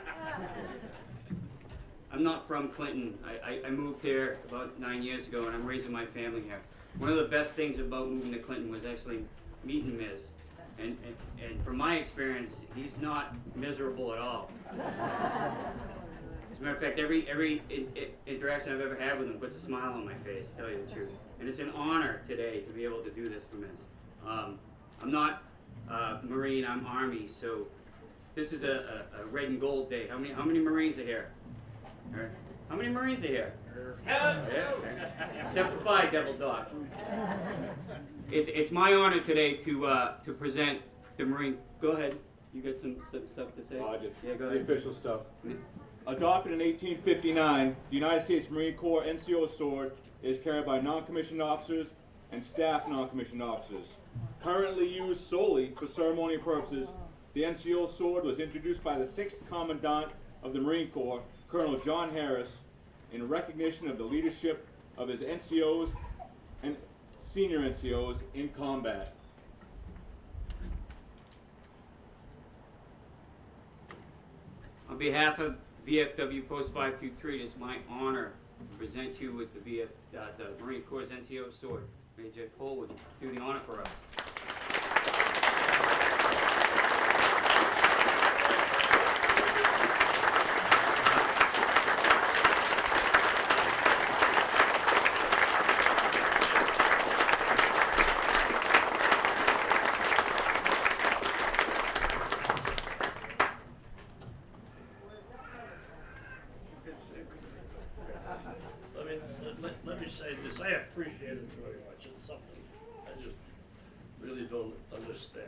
I'm not from Clinton. I moved here about 9 years ago, and I'm raising my family here. One of the best things about moving to Clinton was actually meeting Miz. And from my experience, he's not miserable at all. As a matter of fact, every interaction I've ever had with him puts a smile on my face, to tell you the truth. And it's an honor today to be able to do this for Miz. I'm not Marine, I'm Army, so this is a red and gold day. How many Marines are here? How many Marines are here? Yeah. Except for 5, Devil Dog. It's my honor today to present the Marine. Go ahead. You got some stuff to say? Yeah, go ahead. The official stuff. Adopted in 1859, the United States Marine Corps NCO sword is carried by non-commissioned officers and staff non-commissioned officers. Currently used solely for ceremonial purposes, the NCO sword was introduced by the 6th Commandant of the Marine Corps, Colonel John Harris, in recognition of the leadership of his NCOs and senior NCOs in combat. On behalf of VFW Post 523, it is my honor to present you with the Marine Corps NCO sword. Major Cole would do the honor for us. Let me say this, I appreciate it very much. It's something I just really don't understand.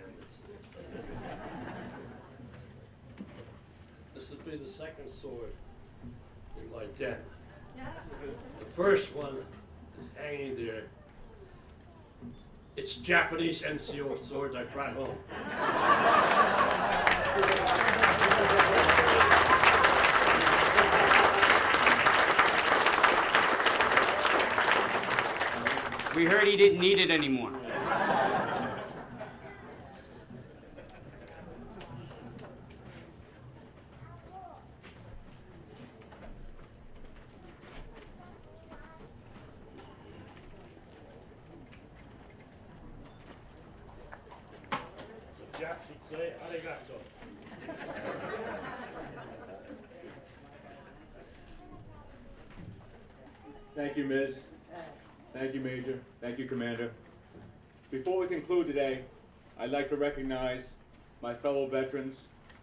This will be the second sword in my den. The first one is hanging there. It's a Japanese NCO sword I brought home. We heard he didn't need it anymore. The Japs would say, arigato. Thank you, Ms. Thank you, Major. Thank you, Commander. Before we conclude today, I'd like to recognize my fellow veterans,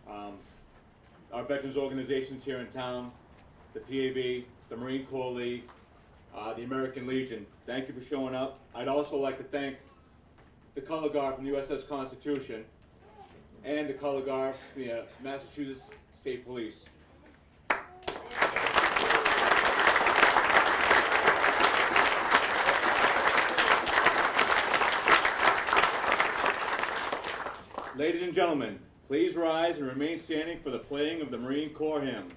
our veterans organizations here in town, the PAV, the Marine Corps League, the American Legion. Thank you for showing up. I'd also like to thank the Color Guard from the USS Constitution and the Color Guard from the Massachusetts State Police. Ladies and gentlemen, please rise and remain standing for the playing of the Marine Corps hymn.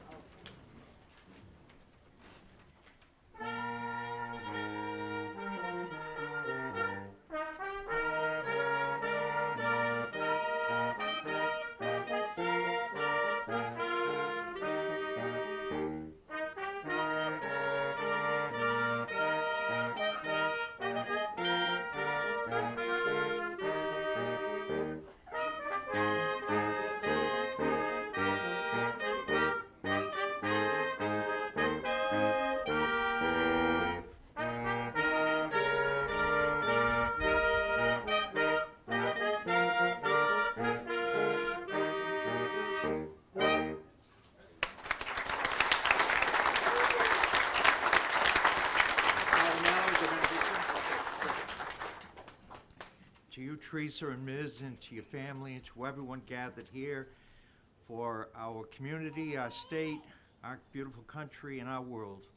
To you, Teresa and Ms., and to your family, and to everyone gathered here for our community, our state, our beautiful country, and our world.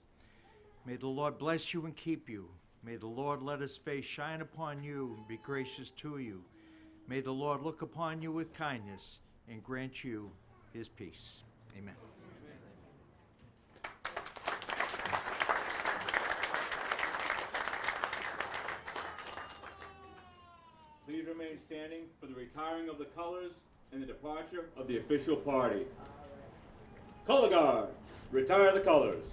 May the Lord bless you and keep you. May the Lord let his face shine upon you and be gracious to you. May the Lord look upon you with kindness and grant you his peace. Amen. Please remain standing for the retiring of the colors and the departure of the official party. Color Guard, retire the colors.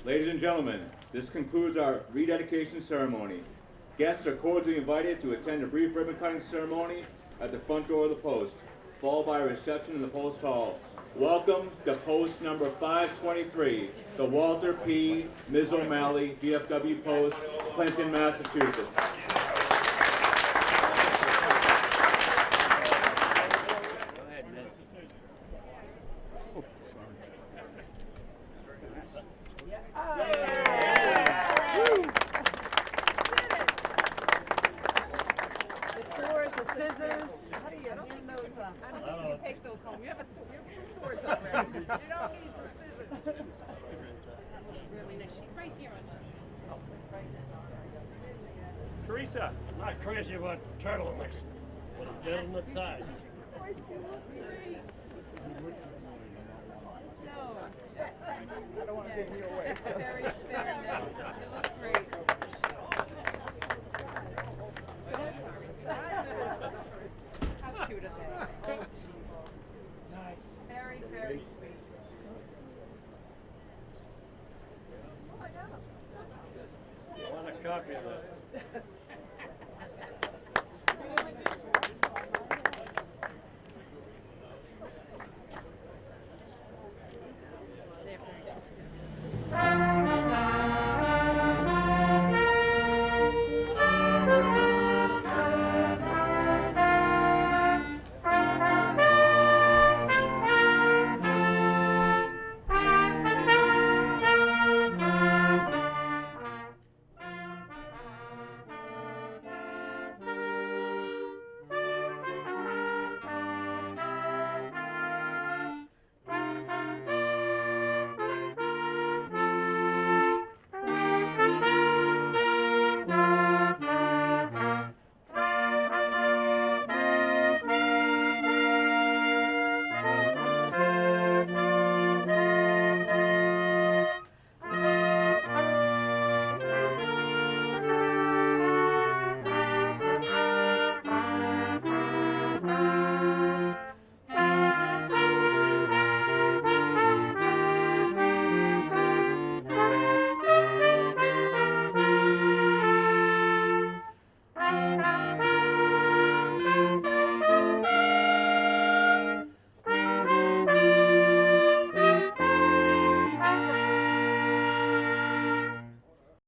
Ladies and gentlemen, this concludes our rededication ceremony. Guests are cordially invited to attend a brief ribbon cutting ceremony at the front door of the post, followed by a reception in the post hall. Welcome to post number 523, the Walter P. Ms. O'Malley, VFW Post, Clinton, Massachusetts. Yeah. don't think you can take those home. You have two swords already. You don't need scissors. That looks really nice. She's right here on the. Right. Teresa. I'm not crazy about turtlenecks, but it's better than the tie. Of course, you look great. No. I don't want to give you away. So. Very nice. You look great. How cute are they? Nice. Very, very sweet. You want a copy of that?